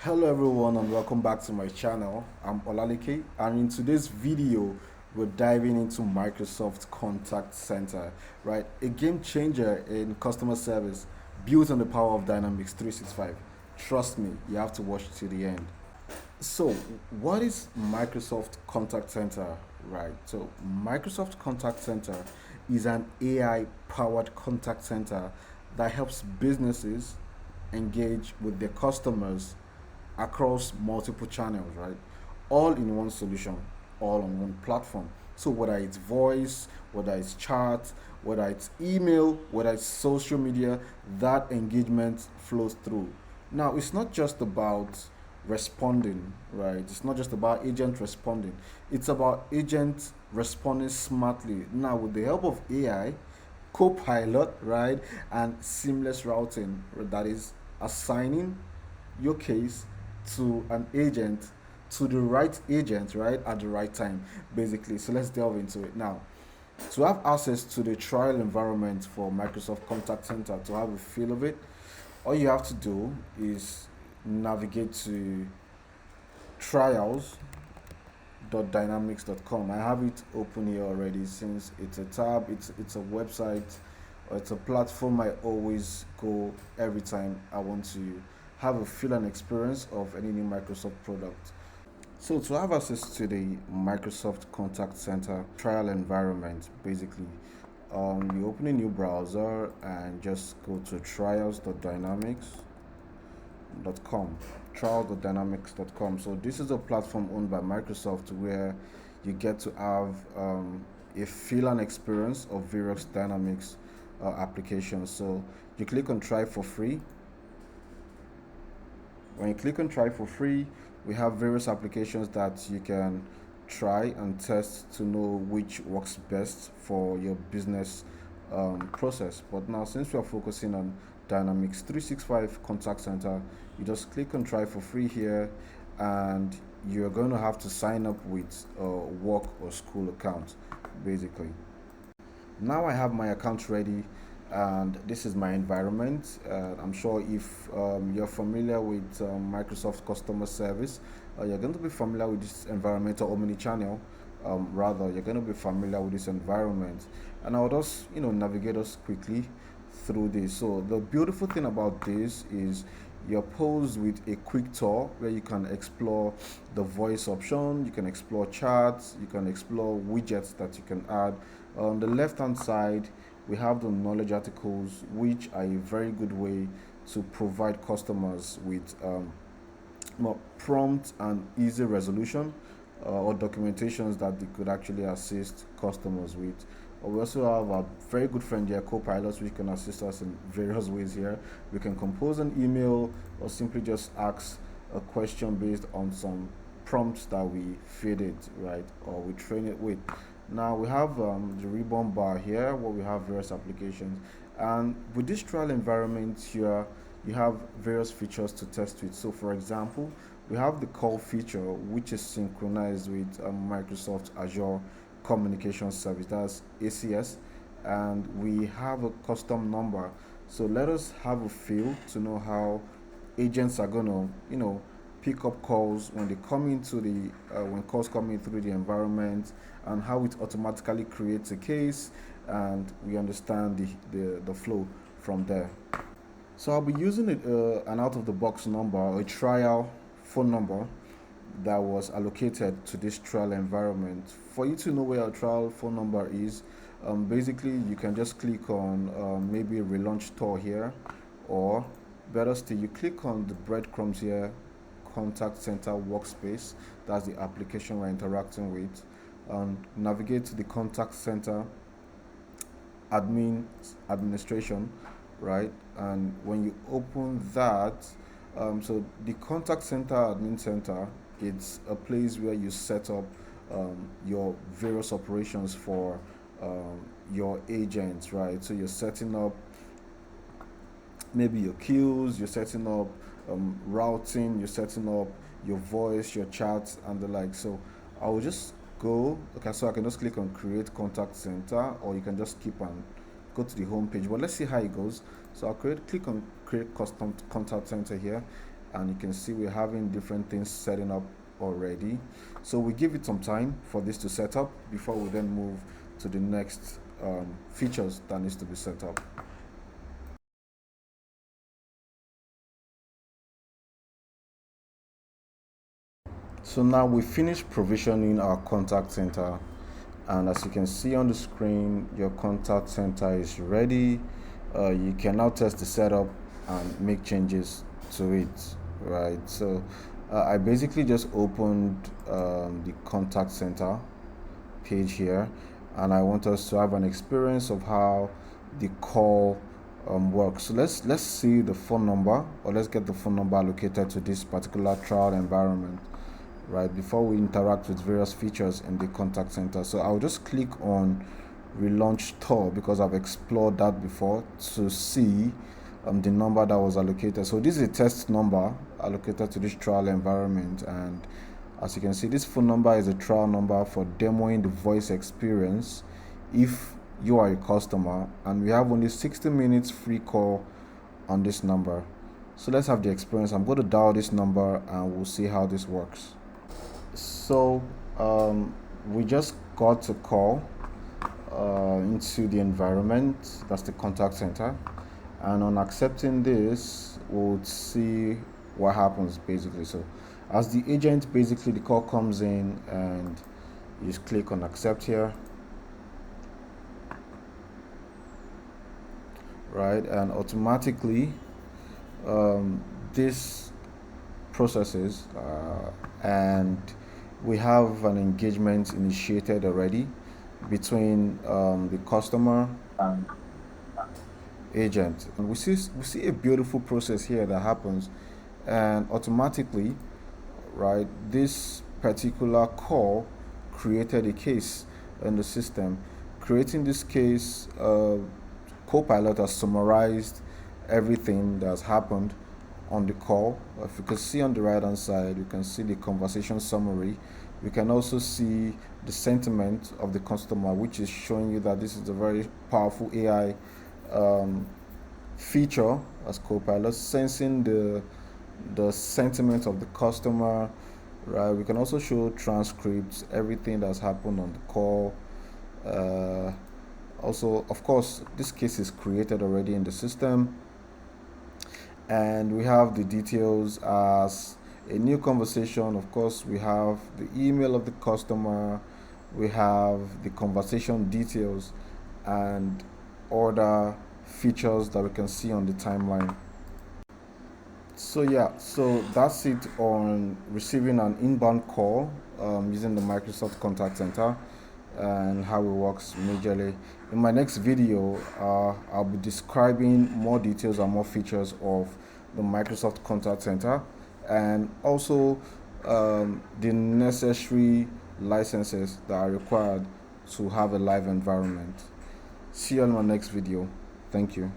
Hello everyone and welcome back to my channel. I'm Olalike, and in today's video we're diving into Microsoft Contact Center, right? A game changer in customer service built on the power of Dynamics 365. Trust me, you have to watch to the end. So, what is Microsoft Contact Center, right? So, Microsoft Contact Center is an AI powered contact center that helps businesses engage with their customers across multiple channels, right? All in one solution, all on one platform. So whether it's voice, whether it's chat, whether it's email, whether it's social media, that engagement flows through. Now, it's not just about responding, right? It's not just about agent responding. It's about agent responding smartly. Now, with the help of AI, Copilot, right, and seamless routing, that is assigning your case to an agent, to the right agent, right, at the right time, basically. So let's delve into it now. To have access to the trial environment for Microsoft Contact Center, to have a feel of it, all you have to do is navigate to trials.dynamics.com. I have it open here already since it's a tab, it's a website, or it's a platform I always go every time I want to have a feel and experience of any new Microsoft product. So to have access to the Microsoft Contact Center trial environment, basically, you open a new browser and just go to trials.dynamics.com. Trials.dynamics.com. So this is a platform owned by Microsoft where you get to have a feel and experience of various Dynamics applications. So you click on try for free. When you click on try for free, we have various applications that you can try and test to know which works best for your business process. But now, since we are focusing on Dynamics 365 Contact Center, you just click on try for free here, and you're going to have to sign up with a work or school account, basically. Now I have my account ready, and this is my environment. I'm sure if you're familiar with Microsoft customer service, you're going to be familiar with this environment, or Omnichannel. Rather, you're going to be familiar with this environment, and I'll just navigate us quickly through this. So the beautiful thing about this is you're posed with a quick tour where you can explore the voice option, you can explore charts, you can explore widgets that you can add. On the left hand side, we have the knowledge articles, which are a very good way to provide customers with more prompt and easy resolution or documentations that they could actually assist customers with. We also have a very good friend here, Copilot, which can assist us in various ways here. We can compose an email or simply just ask a question based on some prompts that we feed it, right, or we train it with. Now we have the ribbon bar here where we have various applications, and with this trial environment here, you have various features to test with. So for example, we have the call feature, which is synchronized with Microsoft Azure Communication Service, that's ACS, and we have a custom number. So let us have a feel to know how agents are gonna, pick up calls when they come into the when calls come in through the environment, and how it automatically creates a case, and we understand the flow from there. So I'll be using an out of the box number, a trial phone number that was allocated to this trial environment. For you to know where a trial phone number is, basically you can just click on maybe relaunch tour here, or better still, you click on the breadcrumbs here, contact center workspace. That's the application we're interacting with. Navigate to the contact center administration, right? And when you open that, so the contact center admin center, it's a place where you set up your various operations for your agents, right? So you're setting up maybe your queues, you're setting up routing, you're setting up your voice, your chats, and the like. So I will just go. Okay, so I can just click on create contact center, or you can just keep on go to the home page. But let's see how it goes. So I'll click on create custom contact center here, and you can see we're having different things setting up already. So we give it some time for this to set up before we then move to the next features that needs to be set up. So now we finished provisioning our contact center, and as you can see on the screen, your contact center is ready. You can now test the setup and make changes to it, right? So I basically just opened the contact center page here, and I want us to have an experience of how the call works. So let's see the phone number, or let's get the phone number allocated to this particular trial environment, right, before we interact with various features in the contact center. So I'll just click on relaunch Tor because I've explored that before to see the number that was allocated. So this is a test number allocated to this trial environment, and as you can see, this phone number is a trial number for demoing the voice experience if you are a customer, and we have only 60 minutes free call on this number. So let's have the experience. I'm going to dial this number and we'll see how this works. So we just got a call into the environment, that's the contact center, and on accepting this we'll see what happens basically. So as the agent, basically the call comes in and you just click on accept here, right, and automatically this processes and we have an engagement initiated already between the customer and agent, and we see a beautiful process here that happens, and automatically, right, this particular call created a case in the system. Creating this case, Copilot has summarized everything that's happened on the call. If you can see on the right hand side, you can see the conversation summary. We can also see the sentiment of the customer, which is showing you that this is a very powerful AI feature as Copilot, sensing the sentiment of the customer, right? We can also show transcripts, everything that's happened on the call. Also, of course, this case is created already in the system, and we have the details as a new conversation. Of course, we have the email of the customer, we have the conversation details, and other features that we can see on the timeline. So yeah, so that's it on receiving an inbound call using the Microsoft Contact Center and how it works majorly. In my next video, I'll be describing more details and more features of the Microsoft Contact Center, and also the necessary licenses that are required to have a live environment. See you on my next video. Thank you.